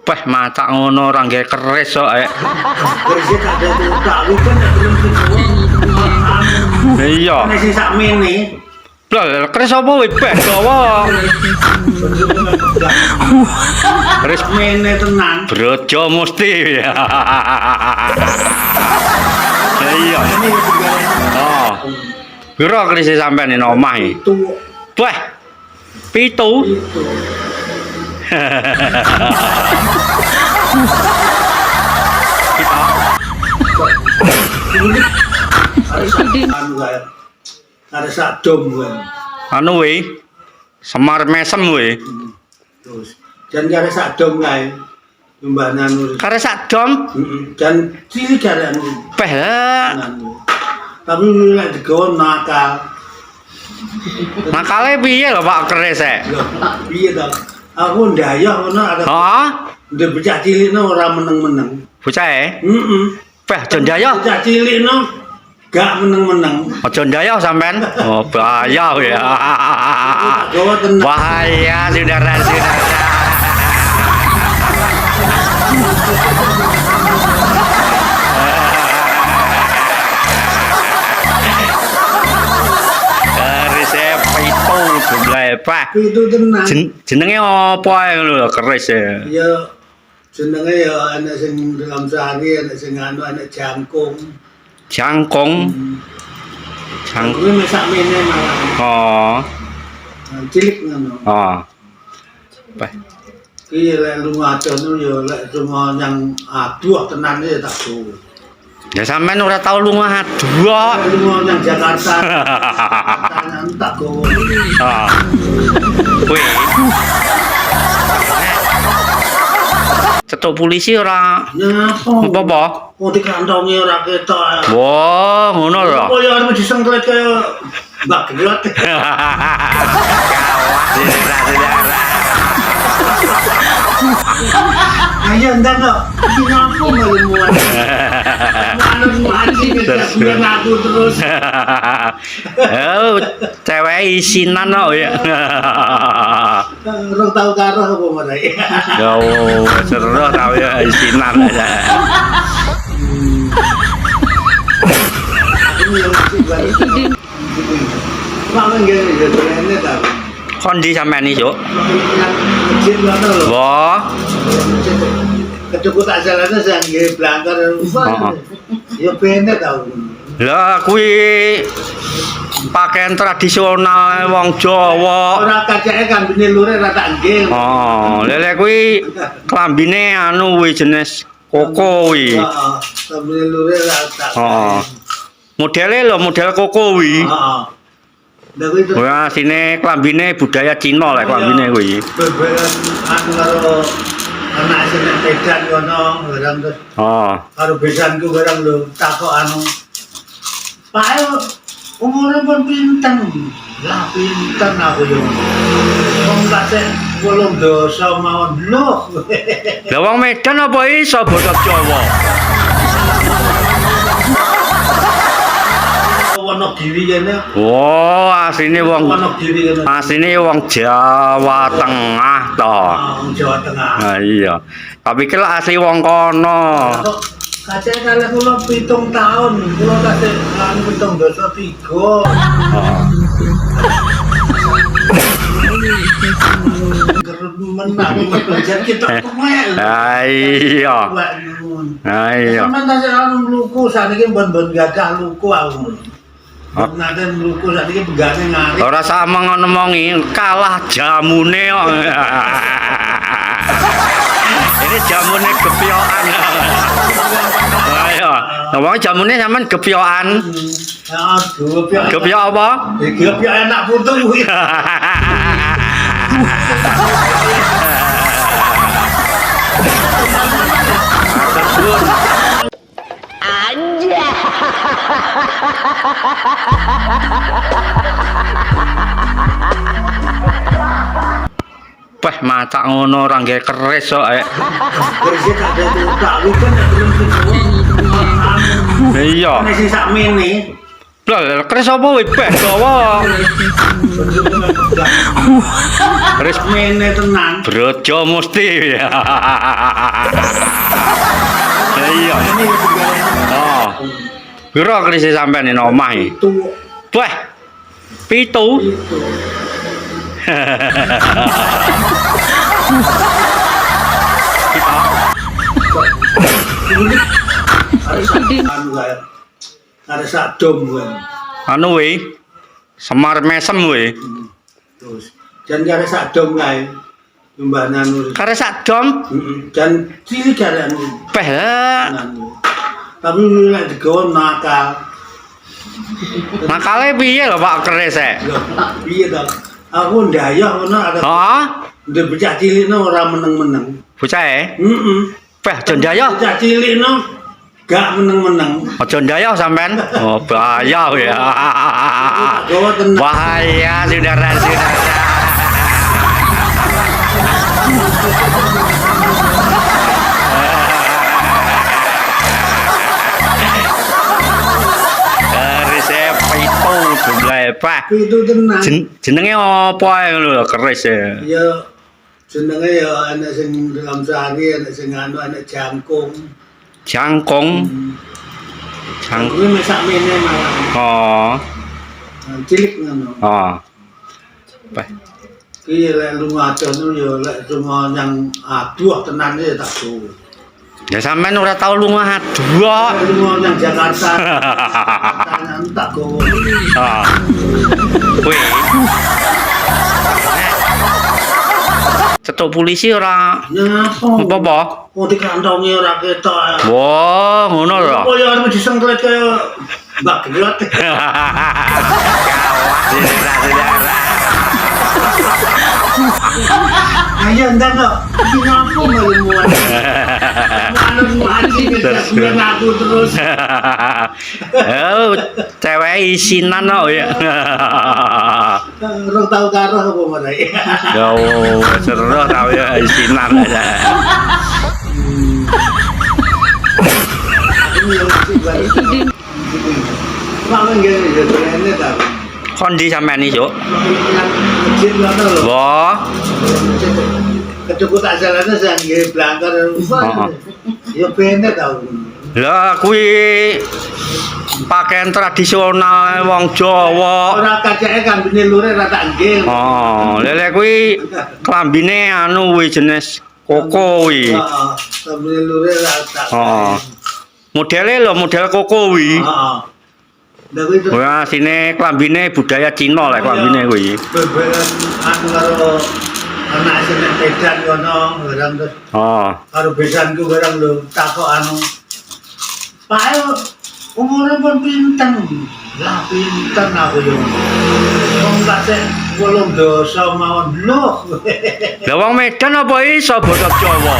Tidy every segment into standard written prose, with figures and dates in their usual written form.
Peh macak ngono ora nggih keris kok. Kerisnya gak ada tak kan belum semua. Iya. Masih sak mene. Lah keris apa wis peh dawa. Keris Mene tenan. brojo mesti. Iya. Oh. Piro keris sampean ning omah iki? Itu Peh. Pitu. ada sak dom kan. Anu we. Semar mesem we. Terus jan ada sak dom kae. Mbah Nanu. Kare sak dom. Dan cilik ada anu. Peh. Tapi lek digawa nakal. Nakale piye lho Pak keris e? Lho, piye to? Aku ndayah ngono ada. Hah? Ndek bocah cilikno ora meneng-meneng. Bocah e? Heeh. Peh jendaya. Bocah cilikno gak meneng-meneng. Aja ndayah sampean. Oh, bahaya ya. Gawa tenang. Bahaya saudara-saudara. Keris e pitu jumlahe, Pak. Itu tenang. Jenenge apa lho keris e? Ya jenenge ya ana sing dalam sehari, ana sing anu, ana jangkung. Jangkung. Kuwi masak mene malah. Oh. Cilik ngono. Oh. Peh. Ki lek lunga adono ya lek cuma yang aduh tenan ya tak go. Ya sampean ora tau lunga aduh. Lunga yang Jakarta. Tak go. Ah. Kuwi. Cetuk polisi ora Nyapa? apa-apa. Oh dikantongi ora ketok. Wah, ngono lho. Apa ya arep disengklet kaya Mbak Gelot. Saudara-saudara. Ayo ndak kok. Iki ngapo malu muat. Anu mati kedak aku terus. Oh, cewek isinan kok ya. Orang tahu karo apa mereka. Yo, seru tau ya isinan aja. Ini yang sih Mana nggak ini tahu. Kondi sampean iki, Cuk. Masjid mana loh? Wah, Kecukup tak jalannya saya nggak belangkar. Ya bener tahu. lah kuwi pakaian tradisional wong Jawa. Ora kacake kambine lure ora tak nggih. Oh, lele kuwi klambine anu kuwi jenis koko kuwi. Heeh, kambine lure ora tak. Oh. Modele lho, model koko kuwi. Heeh. Lah kuwi Wah, sine klambine budaya Cina lek klambine kuwi. beberan anu karo anak sing bedan kono barang terus Oh. karo bedanku barang lho takok anu. Pak umure pun pinten. Lah pinten aku yo. Wong kasih 8 dosa mawon lho. Lah wong Medan apa iso basa Jawa? Wonogiri kene. Oh, asline wong Wonogiri kene. asline wong Jawa Tengah to. Wong Jawa Tengah. Nah, iya. Tapi ki asli wong kono. Kace kalih kula 7 tahun, kula kasih lan 7 dosa 3. Oh. Menang belajar kita kemel. Iya. Iya. Sampeyan tasih anu luku saniki mbon-mbon gadah luku aku. Nanten luku saniki pegane ngari. Ora sama ngomongi kalah jamune kok. Ini jamune gepiokan. Ayo, ngomong jamune sampean gepiokan. Aduh, Gepiok apa? Gepiok enak putu kuwi. Anja. Peh macak ngono ora nggih keris kok. Kerisnya gak ada tak kan belum semua. Iya. Masih sak mene. Lah keris apa wis beh dawa. Keris Mene tenan. brojo mesti. Iya. Ini juga Oh. Piro keris sampean ning omah iki? itu Wah. Pitu. itu. Ada sak dom gue. Anu we. Semar mesem we. Terus jan kare sak dom kae. Mbak Nanu. Kare sak dom Jan cilik kare anu. peh lah. Nanu. Tapi lek digawa nakal. Nakale piye lho Pak keris e? Lho, piye to? Aku ndayah ngono ada. Hah? Ndek bocah cilikno ora meneng-meneng. Bocah e? Heeh. Peh aja ndayoh. Bocah cilikno gak meneng-meneng. Aja ndayoh sampean. Oh, bahaya ya. Gawa tenang. Bahaya saudara-saudara. Keris e pitu jumlahe Pak. Itu tenang. Jenenge apa ae ngono lho keris e. Ya jenenge ya ana sing dalam sehari, ana sing anu, ana jangkung. Jangkung. Jang. Kuwi mesak mene malah. Oh. Cilik ngono. Oh. Peh. Ki lek lunga adono ya lek cuma yang aduh tenan ya tak tuh. Ya sampean ora tau lunga dua. Lek lunga yang Jakarta. Tangan tak gowo. Ah. Wih. Cetuk polisi ora Nyapa? apa-apa. Oh dikantongi ora ketok. Wah, ngono lho. Apa ya arep disengklet kaya Mbak Gelot. Ayo ndak kok. Iki ngapo malu-malu. Malu-malu biar aku terus. Oh, cewek isinan kok ya. Orang tahu karo apa marai. Yo, seru tau ya isinan aja. Ini yang sih baru. Mangan gini ya ini tak. Kondi sampean iki, Cuk. Kecil ngono lho. Wah, Kecukup tak salahnya saya nggih blangkar. Ya bener tau. lah kuwi pakaian tradisional wong Jawa. Ora kacake kambine lure ora tak nggih. Oh, lele kuwi klambine anu kuwi jenis koko kuwi. Heeh, kambine lure ora tak. Oh. Modele lho model koko kuwi. Heeh. Lah kuwi Wah, sine klambine budaya Cina lek klambine kuwi. beberan anu karo anak sing bedan kono barang terus Oh. karo bedanku barang lho takok anu. Pak umure pun pinten. Lah pinten aku yo. Wong kasih 8 dosa mawon lho. Lah wong Medan apa iso basa Jawa?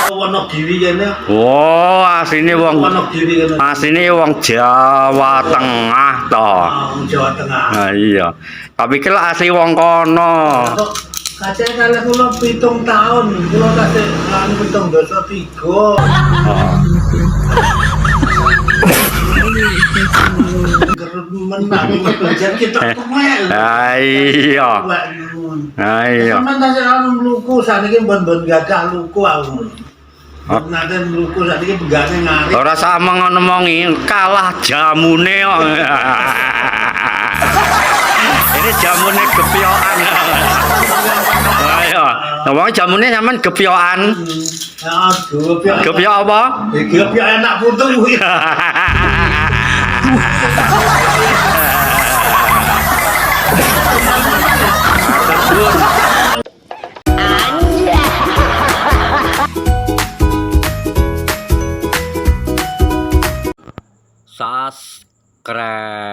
Wonogiri kene. Oh, asline wong Wonogiri kene. asline wong Jawa Tengah to. Wong Jawa Tengah. Nah iya. Tapi ki asli wong kono. Kok kacek kalih kula 7 tahun, kula kasih lan 7 dosa 3. Oh. Menang belajar kita kuwi. Iya. Iya. Sampeyan tasih anu luku saniki mbon-mbon gadah luku aku. Nanti luku saniki pegane ngari. Ora sama ngomongi kalah jamune kok. Ini jamune gepiokan. Ayo, ngomong jamune sampean gepiokan. Aduh, Gepiok apa? Gepiok enak putu kuwi. Subscribe.